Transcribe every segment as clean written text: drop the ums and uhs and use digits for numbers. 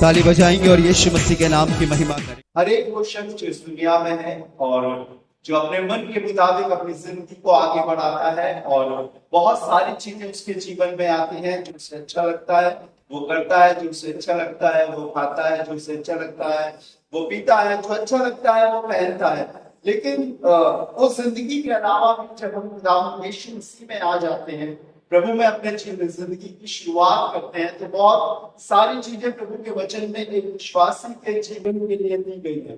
ताली बजाएंगे और यीशु मसीह के नाम की महिमा करेंगे। हर एक वो शख्स जो इस दुनिया में है और जो अपने मन के मुताबिक अपनी जिंदगी को आगे बढ़ाता है और बहुत सारी चीजें उसके जीवन में आती हैं, जो उसे अच्छा लगता है वो करता है, जो उसे अच्छा लगता है वो खाता है, जो उसे अच्छा लगता है वो पीता है, जो अच्छा लगता है वो पहनता है। लेकिन उस जिंदगी के अलावा भी जब हम खुदावंद यीशु मसीह में आ जाते हैं, प्रभु में अपने जिंदगी की शुरुआत करते हैं, तो बहुत सारी चीजें प्रभु के वचन में एक विश्वासी के जीवन के लिए दी गई है।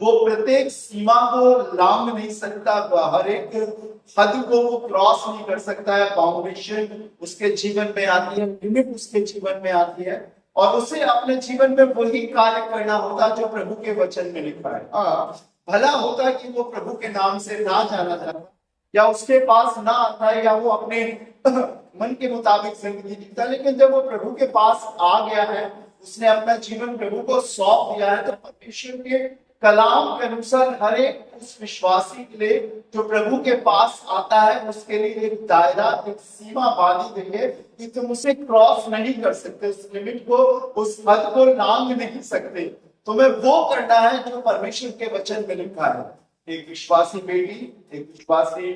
वो प्रत्येक सीमा को लांघ नहीं सकता, हर एक हद को वो क्रॉस नहीं कर सकता है। बाउंडेशन उसके जीवन में आती है, लिमिट उसके जीवन में आती है और उसे अपने जीवन में वही कार्य करना होता है जो प्रभु के वचन में लिखा है। भला होता कि वो प्रभु के नाम से ना जाना चाहता या उसके पास ना आता है या वो अपने मन के मुताबिक जिंदगी जीता, लेकिन जब वो प्रभु के पास आ गया है, उसने अपना जीवन प्रभु को सौंप दिया है, तो परमेश्वर के कलाम के अनुसार हर एक उस विश्वासी के लिए जो प्रभु के पास आता है, उसके लिए एक दायरा, एक सीमा बांधी गई है कि तुम उसे क्रॉस नहीं कर सकते, उस लिमिट को, उस हद को लांघ नहीं सकते। तुम्हें वो करना है जो परमेश्वर के वचन में लिखा है। एक विश्वासी बेटी, एक विश्वासी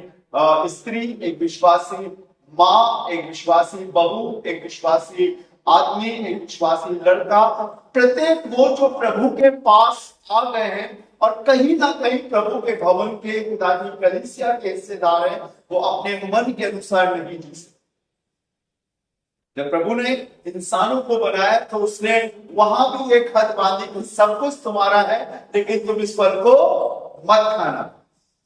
स्त्री, एक विश्वासी माँ, एक विश्वासी बहू, एक विश्वासी आदमी, एक विश्वासी लड़का, प्रत्येक वो जो प्रभु के पास आ गए हैं और कहीं ना कहीं प्रभु के भवन के खुदा की कलीसिया के हिस्सेदार हैं, वो अपने मन के अनुसार नहीं जी सकते। जब प्रभु ने इंसानों को बनाया तो उसने वहां भी एक हद बांधी कि सब कुछ तुम्हारा है, लेकिन तुम इस फल को मत खाना।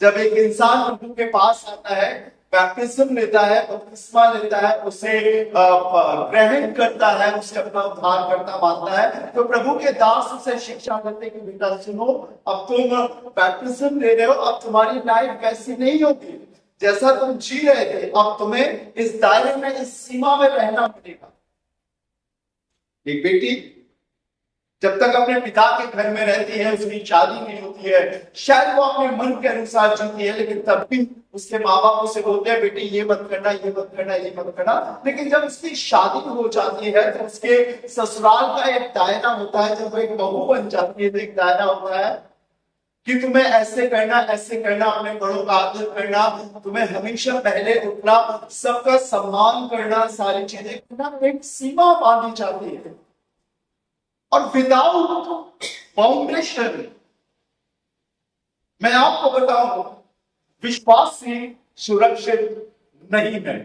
जब एक इंसान प्रभु के पास आता है, बैप्टिज्म लेता है, बपतिस्मा लेता है, उसे ग्रहण करता है, उसे अपना उद्धार करता मानता है, तो प्रभु के दास उसे शिक्षा देते कि बेटा सुनो, अब तुम बैप्टिज्म ले रहे हो, अब तुम्हारी लाइफ वैसी नहीं होगी जैसा तुम जी रहे थे, अब तुम्हें इस दायरे में, इस सीमा में रहना पड़ेगा। एक बेटी जब तक अपने पिता के घर में रहती है, उसकी शादी नहीं होती है, शायद वो अपने मन के अनुसार जीती है, लेकिन तब भी उसके माँ बाप उसे बोलते हैं बेटी ये मत करना, ये मत करना, ये मत करना। लेकिन जब उसकी शादी हो जाती है तो उसके ससुराल का एक दायरा होता है, जब वो एक बहू बन जाती है तो एक दायरा होता है कि तुम्हें ऐसे करना, ऐसे करना, अपने बड़ों का आदर करना, तुम्हें हमेशा पहले उठना, सबका सम्मान करना, सारी चीजें करना, एक सीमा बांधी जाती है। और विदाउट फाउंडेशन, मैं आपको बताऊं, विश्वास से सुरक्षित नहीं है।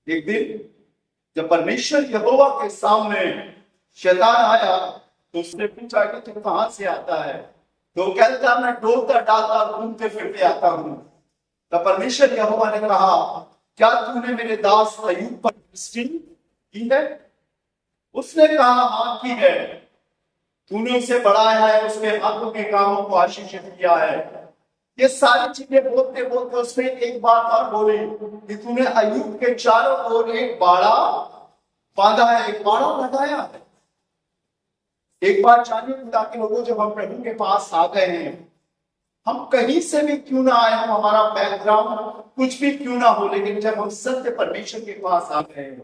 एक दिन जब परमेश्वर यहोवा के सामने शैतान आया तो उसने पूछा कि तू कहां से आता है? तो कहता मैं डोलता डालता घूमते फिरते आता हूं। तो परमेश्वर यहोवा ने कहा क्या तूने मेरे दास अय्यूब पर दृष्टि की है? उसने कहा हाँ की है। तूने उसे बढ़ाया है, उसके हाथों के कामों को आशीषित किया है। ये सारी चीजें बोलते बोलते उसने एक बात और बोली कि तूने अय्यूब के चारों ओर एक बाड़ा बांधा है, एक बाड़ा लगाया है। एक बार जानिए खुदा के लोगों, जब हम प्रभु के पास आ गए हैं, हम कहीं से भी क्यों ना आए, हम हमारा बैकग्राउंड कुछ भी क्यों ना हो, लेकिन जब हम सत्य परमेश्वर के पास आ गए हैं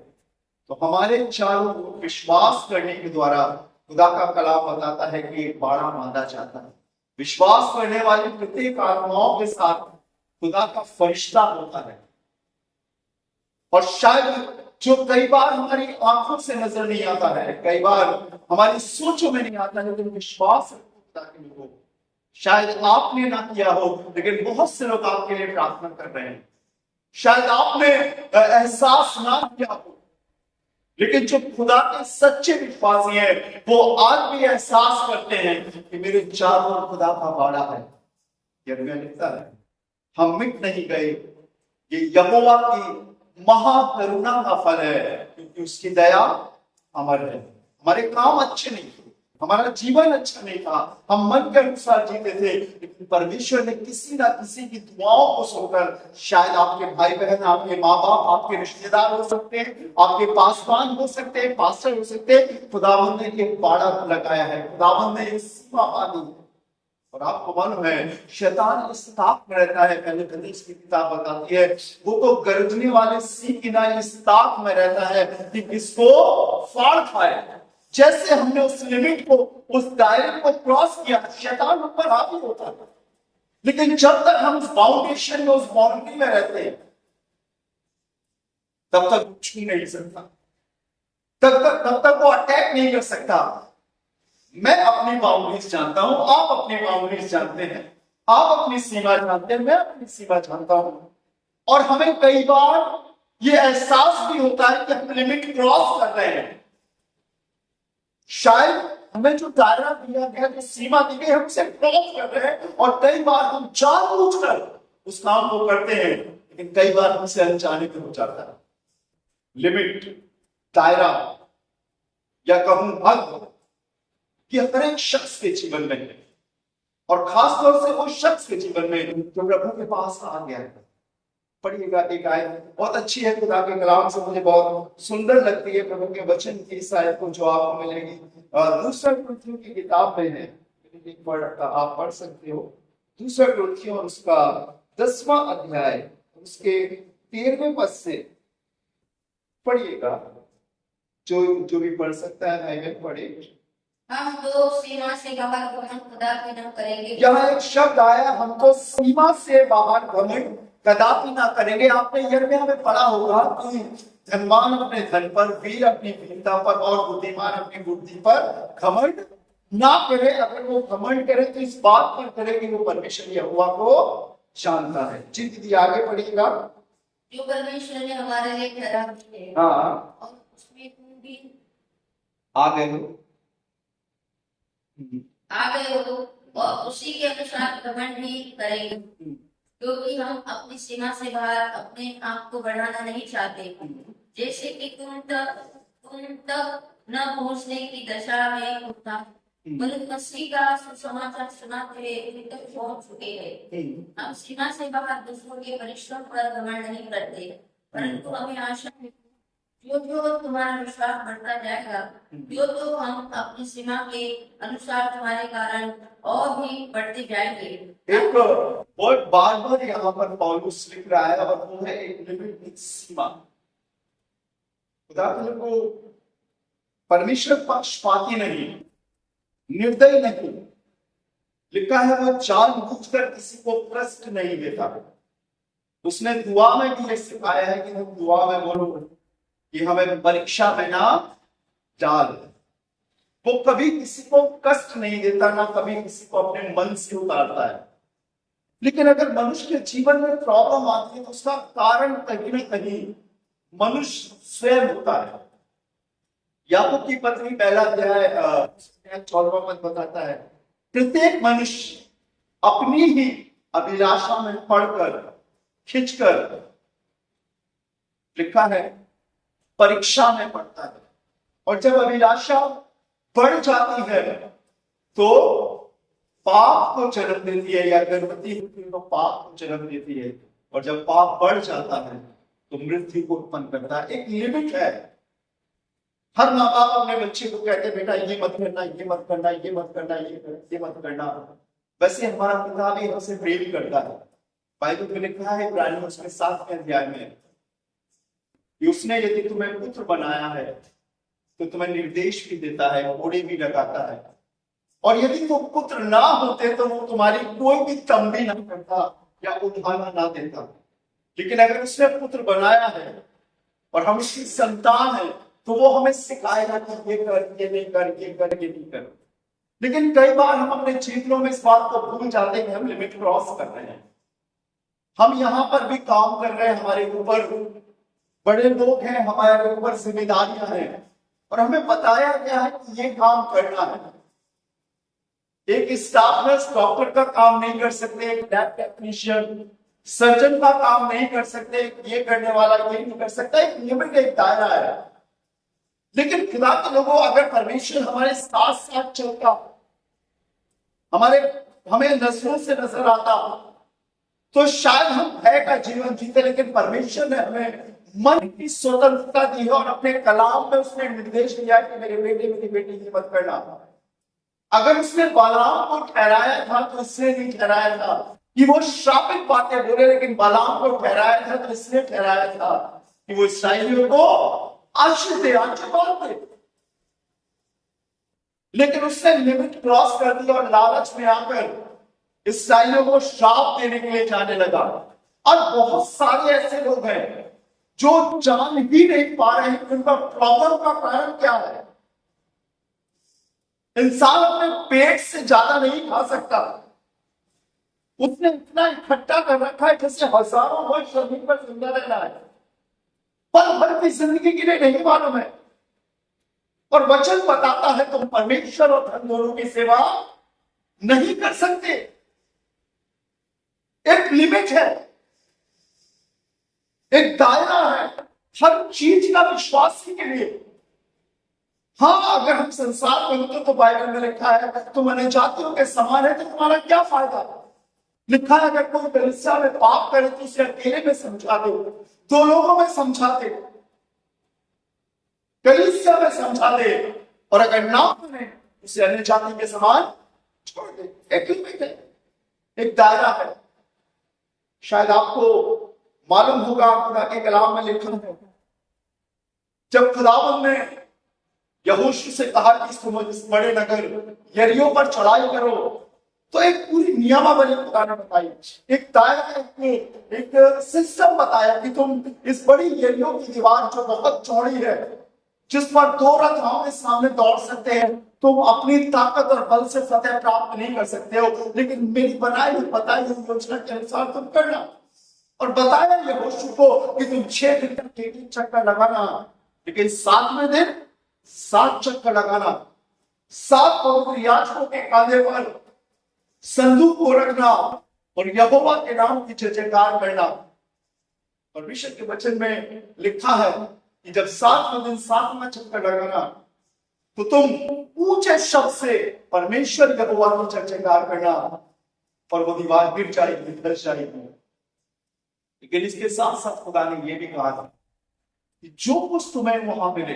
तो हमारे चारों ओर विश्वास करने के द्वारा खुदा का कलाम बताता है कि एक बाड़ा बांधा जाता है। विश्वास करने वाली प्रत्येक आत्माओं के साथ खुदा का फरिश्ता होता है। और शायद जो कई बार हमारी आंखों से नजर नहीं आता है, कई बार हमारी सोचों में नहीं आता है, लेकिन विश्वास खुदा के लोगों, शायद आपने ना किया हो, लेकिन बहुत से लोग आपके लिए प्रार्थना कर रहे हैं। शायद आपने एहसास ना किया हो, लेकिन जो खुदा के सच्चे विश्वासी हैं वो आज भी एहसास करते हैं कि मेरे चारों ओर खुदा का बाड़ा है। यिर्मयाह लिखता है हम मिट नहीं गए, ये यहोवा की महाकरुणा का फल है, क्योंकि उसकी दया अमर है। हमारे काम अच्छे नहीं थे, हमारा जीवन अच्छा नहीं था, हम मन के अनुसार जीते थे, लेकिन परमेश्वर ने किसी ना किसी की दुआओं को सुनकर, शायद आपके भाई बहन, आपके माँ बाप, आपके रिश्तेदार हो सकते हैं, आपके पासवान हो सकते हैं, पास्टर हो सकते हैं, खुदावंद ने एक बाड़ा लगाया है, खुदावंद ने एक सीमा बांधी है। और आपको मालूम है शैतान इस ताक में रहता है। पहले हदीस की किताब बताती है वो तो गरजने वाले सिंह की ना इस ताक में रहता है कि किसको फाड़ खाए। जैसे हमने उस लिमिट को, उस दायरे को क्रॉस किया, शैतान हम पर हावी होता है। लेकिन जब तक हम उस फाउंडेशन में, उस बाउंड्री में रहते हैं, तब तक वो छू नहीं सकता, तब तक वो अटैक नहीं कर सकता। मैं अपनी बाउंड्रीज जानता हूं, आप अपनी बाउंड्रीज जानते हैं, आप अपनी सीमा जानते हैं, मैं अपनी सीमा जानता हूं। और हमें कई बार ये एहसास भी होता है कि हम लिमिट क्रॉस कर रहे हैं। शायद हमें जो दायरा दिया गया, जो सीमा दी गई, हम उसे क्रॉस कर रहे हैं, और कई बार हम जानबूझकर उस काम को करते हैं, लेकिन कई बार हमसे अनजाने में हो जाता है। लिमिट, दायरा या कहूं हद, कि हर एक शख्स के जीवन में है, और खासतौर से उस शख्स के जीवन में जो प्रभु के पास आ गया है। पढ़िएगा, एक आयत बहुत अच्छी है, खुदा के कलाम से मुझे बहुत सुंदर लगती है, प्रभु के वचन की इस आयत को जो आपको मिलेगी दूसरा कुरिन्थियों की किताब में है, एक बार आप पढ़ सकते हो। दूसरा कुरिन्थियों और उसका 10वां अध्याय, उसके 13वें पद से पढ़िएगा। जो भी पढ़ सकता है भाई बहन पढ़े। हम तो सीमा से बाहर घमंड कदापि न करेंगे। यहाँ एक शब्द आया, हम तो सीमा से बाहर घमंड कदापि ना करेंगे। आपने यिर्मयाह में पढ़ा होगा कि धनवान अपने धन पर, वीर अपनी वीरता पर, और बुद्धिमान अपनी बुद्धि पर घमंड ना करे। अगर वो घमंड करे तो इस बात पर करे कि वो परमेश्वर यहोवा को जानता है। जी दीदी आगे बढ़िएगा। जो परमेश्वर ने हमारे लिए ठहरा दी है, हाँ, और उसमें तुम भी आ गए हो, और उसी के अनुसार घमंड नहीं करेंगे, क्योंकि हम अपनी सीमा से बाहर अपने आप को बढ़ाना नहीं चाहते, जैसे कि तुम तक न पहुंचने की दशा में होता, बल्कि मसीह का सुसमाचार सुनाते हुए तुम तक पहुंच चुके हैं। हम सीमा से बाहर दूसरों के परिश्रम पर घमंड नहीं करते, परंतु हमें आशा है जो तुम्हारा विश्वास बढ़ता जाएगा, जो हम अपनी सीमा के अनुसार तुम्हारे कारण और भी बढ़ते जाएंगे। एक वर्ड बार बार यहाँ पर पौलुस लिख रहा है, और वो है एक लिमिट, एक सीमा। खुदा को परमेश्वर पक्षपाती नहीं, निर्दयी नहीं, लिखा है वो जानबूझकर किसी को कष्ट नहीं देता। उसने दुआ में भी ये सिखाया है कि हम दुआ में बोलो कि हमें परीक्षा में ना डाल। वो कभी किसी को कष्ट नहीं देता, ना कभी किसी को अपने मन से उतारता है। लेकिन अगर मनुष्य के जीवन में प्रॉब्लम आती है तो उसका कारण कहीं ना कहीं मनुष्य स्वयं होता है। याकूब की पत्री पहला अध्याय 14वां पद बताता है, प्रत्येक मनुष्य अपनी ही अभिलाषा में पढ़कर, खिंचकर, लिखा है परीक्षा में पड़ता है। और जब अभिलाषा बढ़ जाती है तो पाप को जन्म देती है, या गर्भवती होती है तो पाप को जन्म देती है। और जब पाप बढ़ जाता है तो मृत्यु को उत्पन्न करता है। एक लिमिट है। हर माँ बाप अपने बच्चे को कहते हैं, बेटा ये मत करना, ये मत करना, ये मत करना, ये मत करना। वैसे हमारा पिता भी हमसे प्रेम करता है। बाइबल में लिखा है इब्रानियों उसके 7वें अध्याय में कि उसने यदि तुम्हें पुत्र बनाया है तो तुम्हें निर्देश भी देता है, घोड़े भी लगाता है, और यदि तुम पुत्र ना होते तो वो तुम्हारी कोई भी तंबी ना करता या उठाना ना देता। लेकिन अगर उसने पुत्र बनाया है और हम उसकी संतान है तो वो हमें सिखाएगा कि ये कर, ये नहीं कर, ये कर, ये नहीं कर। लेकिन कई बार हम अपने जीवनों में इस बात को भूल जाते हैं कि हम लिमिट क्रॉस कर रहे हैं। हम यहाँ पर भी काम कर रहे हैं, हमारे ऊपर बड़े लोग हैं, हमारे ऊपर जिम्मेदारियां हैं, और हमें बताया गया है कि ये काम करना है। एक स्टाफ नर्स डॉक्टर का काम नहीं कर सकते, एक लैब टेक्नीशियन सर्जन का काम नहीं कर सकते, ये करने वाला ये नहीं कर सकता। एक लिमिट, एक दायरा है। लेकिन खुदा के लोगों, अगर परमेश्वर हमारे साथ साथ चलता, हमें नजरों से नजर आता, तो शायद हम भय का जीवन जीते। लेकिन परमेश्वर ने हमें मन की स्वतंत्रता दी है, और अपने कलाम में उसने निर्देश दिया कि मेरे बेटे, मेरी बेटी की मत करना। अगर उसने बालाम को ठहराया था तो इसलिए नहीं ठहराया था कि वो श्रापित बातें बोले, लेकिन बालाम को ठहराया था तो इसलिए ठहराया था कि वो इस्राएलियों को आशीष दे, आशीर्वाद दे। लेकिन उसने लिमिट क्रॉस कर दी और लालच में आकर इसराइलियों को श्राप देने के लिए जाने लगा। और बहुत सारे ऐसे लोग हैं जो जान ही नहीं पा रहे हैं उनका प्रॉब्लम का कारण क्या है। इंसान अपने पेट से ज्यादा नहीं खा सकता, उसने इतना इकट्ठा कर रखा है जैसे हजारों वर्ष जमीन पर जिंदा रहना है, पल भर की जिंदगी के लिए नहीं मालूम है। और वचन बताता है तुम परमेश्वर और धन दोनों की सेवा नहीं कर सकते। एक लिमिट है, एक दायरा है हर चीज का विश्वासी के लिए। हाँ, अगर हम संसार में होते तो बाइबल में लिखा है तुम अन्य जातियों के समान है तो तुम्हारा क्या फायदा। लिखा है अगर कोई कलीसिया में पाप करे तो उसे अकेले में समझा दे, दो लोगों में समझा दे, कलीसिया में समझा दे, और अगर ना माने उसे अन्य जाति के समान छोड़ दे। एक लिमिट है, एक दायरा है। शायद आपको मालूम होगा खुदा के कलाम में लिखा है जब खुदावंद ने यहोशू से कहा कि तुम इस बड़े नगर यरीहो पर चढ़ाई करो, तो एक पूरी नियमावली खुदा ने बताई, एक दायरा, एक सिस्टम बताया कि तुम इस बड़ी यरीहो की दीवार जो बहुत चौड़ी है, जिस पर दो रथ आमने सामने दौड़ सकते हैं, तुम अपनी ताकत और बल से फतेह प्राप्त नहीं कर सकते हो, लेकिन मेरी बनाई हुई बताई हुई योजना के अनुसार तुम करना। और बताया यहोशू को कि तुम 6 दिन तक 3 चक्कर लगाना, लेकिन 7वें दिन 7 चक्कर लगाना, 7 पवित्र याजकों के कांधे पर संदूक को रखना और यहोवा के नाम की जय जयकार करना। परमेश्वर के वचन में लिखा है कि जब 7वें दिन 7वां चक्कर लगाना तो तुम ऊंचे शब्द से परमेश्वर यहोवा की जय जयकार करना और वो दीवार गिर जाएगी, धस जाएगी। लेकिन इसके साथ साथ खुदा ने यह भी कहा था कि जो कुछ तुम्हें वहां मिले,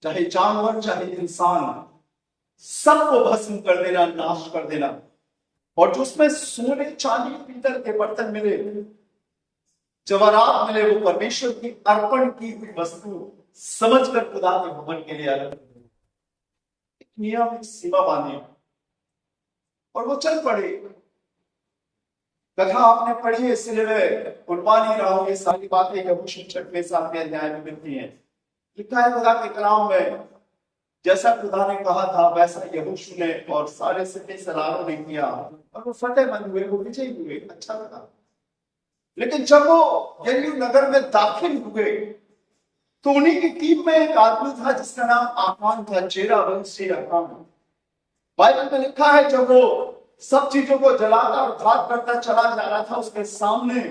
चाहे जानवर चाहे इंसान, सबको भस्म कर देना, नाश कर देना। और जो उसमें सोने चांदी पीतल के बर्तन मिले, जवाहरात मिले, वो परमेश्वर की अर्पण की हुई वस्तु समझकर खुदा के भवन के लिए अलग एक नियम, एक सीमा बांधी और वो चल पड़े। कथा आपने पढ़ी है, इसलिए मैं कुर्बानी नहीं रहा हूं। ये सारी बातें यहोशू 6वें 7वें अध्याय में मिलती हैं। लिखा है खुदा के कलाम में, जैसा खुदा ने कहा था वैसा यहोशू ने और सारे सिपह सलारों ने किया और वो फतेहमंद हुए, वो विजयी हुए। अच्छा लगा। लेकिन जब वो यरीहो नगर में दाखिल हुए तो उन्हीं की टीम में एक आदमी था जिसका नाम आकान था, चेरा वंशी आकान। बाइबल में लिखा है जब वो सब चीजों को जलाता और घात करता चला जा रहा था, उसके सामने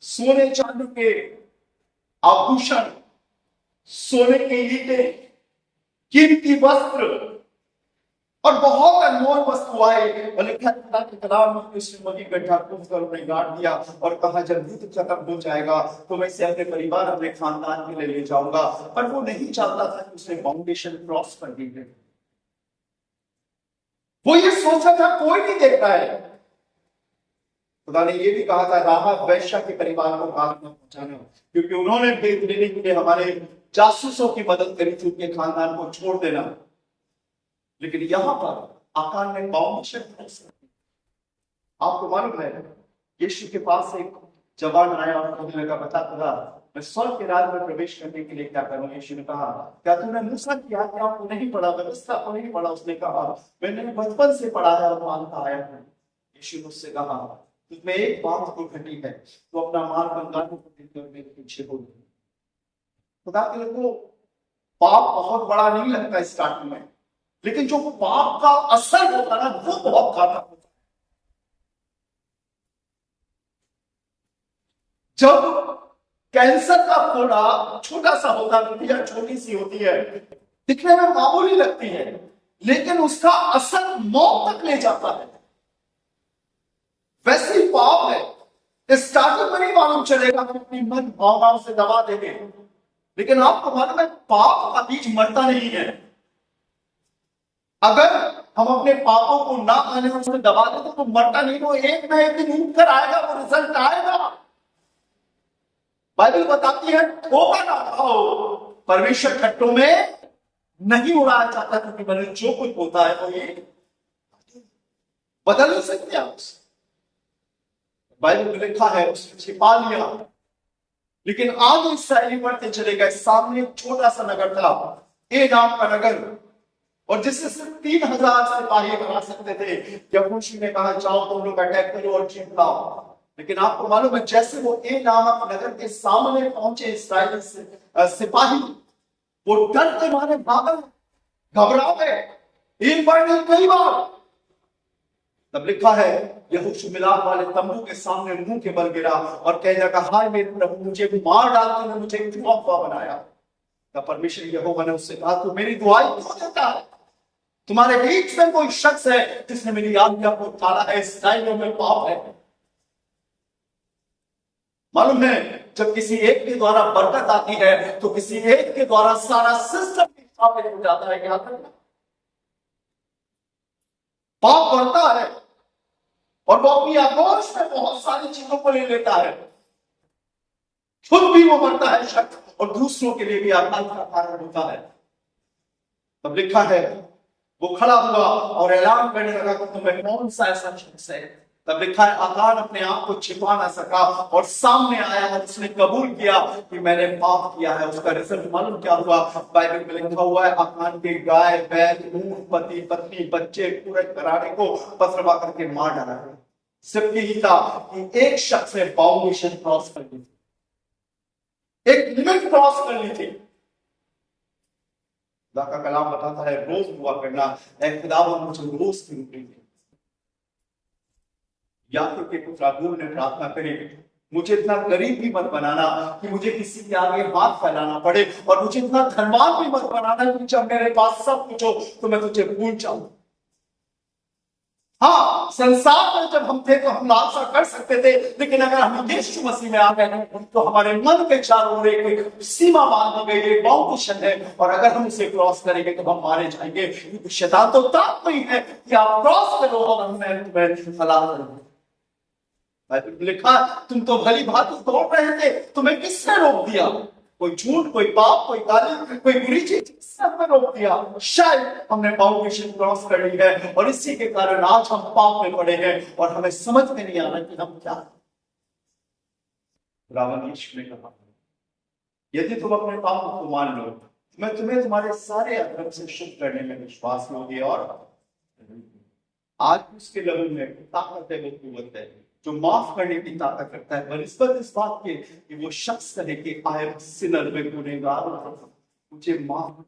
सोने चांदी के आभूषण, सोने के ईंटे, कीमती वस्त्र और बहुत अनमोल वस्तुएं, और लिखा है कि कलाम में श्रीमती गड्ढा कर उन्हें गाड़ दिया और कहा जब युद्ध खत्म हो जाएगा तो मैं इसे अपने परिवार, अपने खानदान के लिए ले जाऊंगा। पर वो नहीं चाहता था कि उसने फाउंडेशन क्रॉस कर दी है। वो ये सोचा था कोई नहीं देख रहा है। खुदा ने ये भी कहा था राहाब वैश्या के परिवार को घात न पहुंचाना, क्योंकि उन्होंने भेद लेने के लिए हमारे जासूसों की मदद करी थी उनके खानदान को छोड़ देना। लेकिन यहां पर आकान ने फाउंडेशन क्रॉस कर दी। आपको मालूम है यीशु के पास एक जवान आया और कहने लगा, बता खुदा मैं स्वर्ग के राज्य में प्रवेश करने के लिए क्या करूं। यीशु ने कहा, क्या तूने मूसा की आज्ञा को नहीं पढ़ा, व्यवस्था को नहीं पढ़ा? उसने कहा, मैंने बचपन से पढ़ा है और मानता आया हूं। यीशु ने उससे कहा, तुझमें एक बात को घटी है, तो अपना माल बंगालों को देकर मेरे पीछे हो। खुदा के लोगों, पाप बहुत बड़ा नहीं लगता स्टार्टिंग में, लेकिन जो पाप का असर होता है वो बहुत घातक होता है। जब कैंसर का फोड़ा छोटा सा होता है या छोटी सी होती है, दिखने में मामूली लगती है, लेकिन उसका असर मौत तक ले जाता है। वैसे ही पाप है, स्टार्टिंग में नहीं मालूम चलेगा, हम अपनी मन भावनाओं से दबा देंगे, लेकिन आपको मालूम है पाप का बीज मरता नहीं है। अगर हम अपने पापों को ना माने और उसे दबा दें तो मरता नहीं, वो एक ना एक दिन उठकर आएगा, वो रिजल्ट आएगा। बाइबल बताती है धोखा ना खाओ, परमेश्वर खट्टों में नहीं उड़ाया जाता, क्योंकि मैंने जो कुछ होता है वो ये बदल नहीं सकते आप उसे। बाइबल में लिखा है उसने छिपा लिया, लेकिन आगे इसराइली बढ़ते चले गए। सामने एक छोटा सा नगर था, ए नाम का नगर, और जिससे सिर्फ 3000 सिपाही बना सकते थे। यहोशू ने कहा जाओ तुम लोग अटैक करो और जीत लाओ। लेकिन आपको मालूम है जैसे वो ए नामक नगर के सामने पहुंचे इस्राएली सिपाही, वो डर के मारे भागे, घबरा गए, एक बार नहीं कई बार। तब लिखा है यहोशू मिलाप वाले तंबू के सामने मुंह के बल गिरा और कहने लगा हाय मेरे प्रभु, मुझे मार डालते हुए मुझे क्यों अगुआ बनाया। तब परमेश्वर यहोवा ने उससे कहा तू मेरी दुआई क्यों देता है? तुम्हारे बीच में कोई शख्स है जिसने मेरी आज्ञा को टाला है, इसराइलियों में पाप है। मालूम है जब किसी एक के द्वारा बरकत आती है तो किसी एक के द्वारा सारा सिस्टम स्थापित हो जाता है। क्या करना, पाप बढ़ता है और वो अपनी आगोश में बहुत सारी चीजों को ले लेता है। खुद भी वो मरता है शख्स और दूसरों के लिए भी आघात का कारण होता है। तब लिखा है वो खड़ा हुआ और ऐलान करने लगा कि तुम्हें कौन सा ऐसा शख्स है। तब लिखा है आकान अपने आप को छिपा ना सका और सामने आया और उसने कबूल किया कि मैंने पाप किया है। उसका रिजल्ट मालूम क्या हुआ? बाइबल में लिखा हुआ है आकान के गाय बैल ऊंट पति पत्नी बच्चे पूरे घराने को पथरवा करके मार डाला। सिर्फ यही था कि एक शख्स ने बाउंडेशन क्रॉस कर ली थी, एक लिमिट क्रॉस कर ली थी। खुदा का कलाम बताता है रोज दुआ करना, ऐ खुदावंद मुझे रोज की रोटी दे। याकूब के पुत्र याकूब ने प्रार्थना करी मुझे इतना गरीब भी मत बनाना कि मुझे किसी के आगे हाथ फैलाना पड़े, और मुझे इतना धनवान भी मत बनाना कि जब मेरे पास सब कुछ हो तो मैं तुझे भूल जाऊं। हाँ, संसार में जब हम थे तो हम लालसा कर सकते थे, लेकिन अगर हम यीशु मसीह में आ गए तो हमारे मन के चारों ओर एक सीमा बांध दी गई, एक बाउंडेशन है, और अगर हम उसे क्रॉस करेंगे तो हम मारे जाएंगे। क्योंकि शैतान तो ताकत नहीं है कि आप क्रॉस करो और मैं तुम्हें हला करूंगा। लिखा तुम तो भली भांति दौड़ रहे थे, तुम्हें किसने रोक दिया? कोई झूठ, कोई पाप, कोई गाली, कोई बुरी चीज, सब में रोक दिया। शायद हमने बाउंडेशन क्रॉस कर ली है और इसी के कारण आज हम पाप में पड़े हैं और हमें समझ में नहीं आ रहा कि हम क्या। रावण यीशु ने कहा यदि तुम अपने पापों को मान लो मैं तुम्हें तुम्हारे सारे अधर्म से शुद्ध करने में विश्वास होगी। और आज उसके लहू में ताकत है, वो कुव्वत है जो माफ करने की ताकत रखता है। बनिस्बत इस बात के कि वो शख्स कहे कि आई एम सिनर, मैं गुनहगार हूं, मुझे माफ।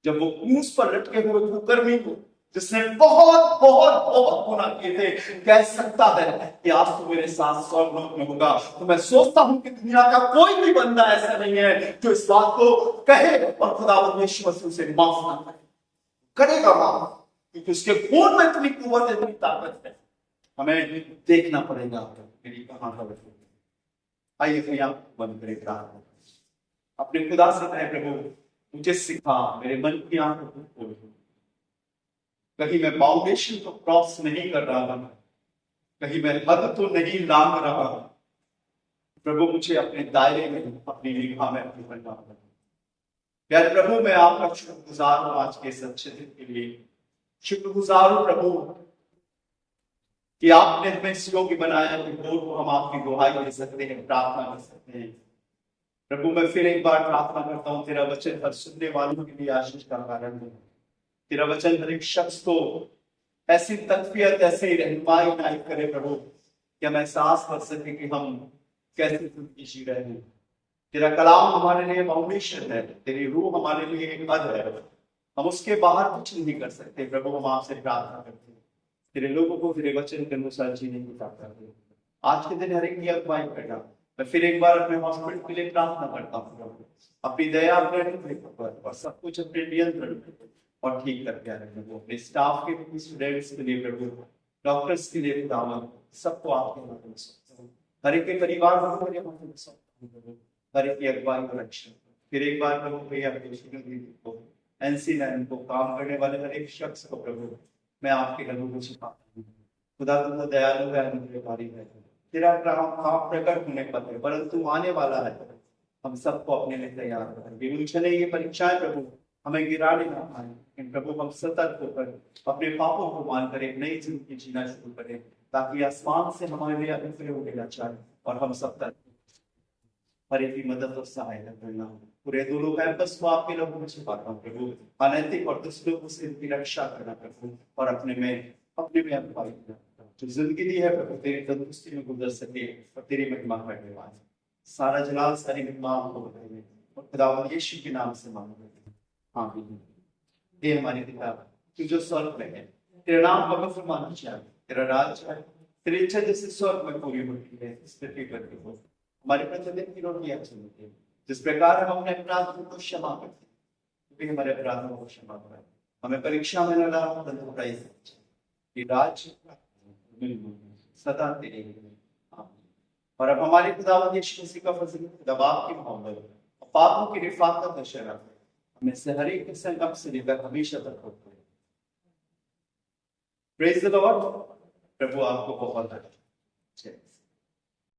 जब वो क्रूस पर लटके हुए कुकर्मी को जिसने बहुत बहुत बहुत गुनाह किए थे कह सकता है कि आज तो मेरे साथ स्वर्गलोक में होगा, तो मैं सोचता हूं कि दुनिया का कोई भी बंदा ऐसा नहीं है जो इस बात को कहे और खुदावंद यीशु मसीह से माफ ना करे। करेगा माफ, क्योंकि उसके खून में इतनी कुव्वत, इतनी ताकत है। हमें देखना पड़ेगा मेरी कहां का। आइए भैया बंद करें प्रार्थना, अपने खुदा से कहें प्रभु मुझे सिखा, मेरे मन की आंखों को खोल। कहीं मैं बाउंडेशन को क्रॉस नहीं कर रहा हूं, कहीं मैं हद तो नहीं लांघ रहा हूं। प्रभु मुझे अपने दायरे में, अपनी निगाह में बनना। प्यारे प्रभु मैं आपका शुक्रगुजार हूं आज के सच्चे दिन के लिए। शुक्रगुजार हूं प्रभु कि आपने हमें इस योग्य बनाया कि बोल को हम आपकी दुहाई दे सकते हैं, प्रार्थना कर सकते हैं। प्रभु मैं फिर एक बार प्रार्थना करता हूँ तेरा वचन हर सुनने वालों के लिए आशीष का कारण हो। तेरा वचन हर एक शख्स को ऐसी तकफियत, ऐसी रहनुमाई नायक करे प्रभु कि हम एहसास कर सके कि हम कैसे जिंदगी जी रहे हैं। तेरा कलाम हमारे लिए फाउंडेशन है, तेरी रूह हमारे लिए एक हद है, हम उसके बाहर कुछ नहीं कर सकते। प्रभु हम आपसे प्रार्थना करते हैं तेरे लोगों को तेरे वचन के अनुसार जीने की ताकत दे। आज के दिन हर एक की अगुवाई करना। मैं फिर एक बार अपने हॉस्पिटल के लिए प्रार्थना करता हूँ, अपनी दया अपने और सब कुछ अपने नियंत्रण और ठीक करके रखना। अपने स्टाफ के भी, स्टूडेंट्स के लिए प्रभु, डॉक्टर्स के लिए दामन, सबको आपके हाथों में सौंपता हूं। हर एक के परिवार को मेरे हाथों में सौंपता हूं, हर एक की अगुवाई और रक्षा। फिर एक बार प्रभु भैया को एनसी9 को काम करने वाले हर एक शख्स को प्रभु मैं आपके गलों को छिपाता हूँ। खुदा तुम तो दयालु है, अनुग्रहकारी है, तेरा काम प्रकट होने पर है, परंतु आने वाला है। हम सबको अपने लिए तैयार करेंगे। मुझे ये परीक्षाएं प्रभु हमें गिराने ना पाए, लेकिन प्रभु हम सतर्क होकर अपने पापों को मानकर एक नई जिंदगी जीना शुरू करें, ताकि आसमान से हमारे लिए अनुग्रह उड़ेगा जाए और हम सब तक हरे की मदद और सहायता करना। पूरे दोनों कैंपस को आपके लोगों में छिपाता हूँ प्रभु, अनैतिक और दुष्ट लोगों से इनकी रक्षा करना प्रभु, और अपने में अगुवाई करना। जो जिंदगी दी है प्रभु तेरी तंदुरुस्ती में गुजर सके और तेरी महिमा करने वाले सारा जलाल सारी महिमा आपको बताइए और खुदावंद यीशु के नाम से मांगते हैं, आमीन। हे हमारे पिता तू जो स्वर्ग में है, तेरा नाम पवित्र माना जाए, तेरा राज्य आए, तेरी इच्छा जैसे स्वर्ग में पूरी होती है इस पृथ्वी पर भी हो। हमारे प्रतिदिन की रोटी आज मिलती है, जिस प्रकार हम अपने अपराधों को क्षमा करते हैं, तू भी हमारे अपराधों को क्षमा कर, हमें परीक्षा में न डाल परंतु बुराई से बचा, ये राज्य सदा तेरे लिए, आमीन। और अब हमारे खुदावंद यीशु मसीह का फजल, खुदा बाप की मोहब्बत और पापों की रिफाकत शरफ हमें से हर एक संग अब से लेकर हमेशा तक होते हैं। Praise the Lord. प्रभु आपको बहुत अच्छा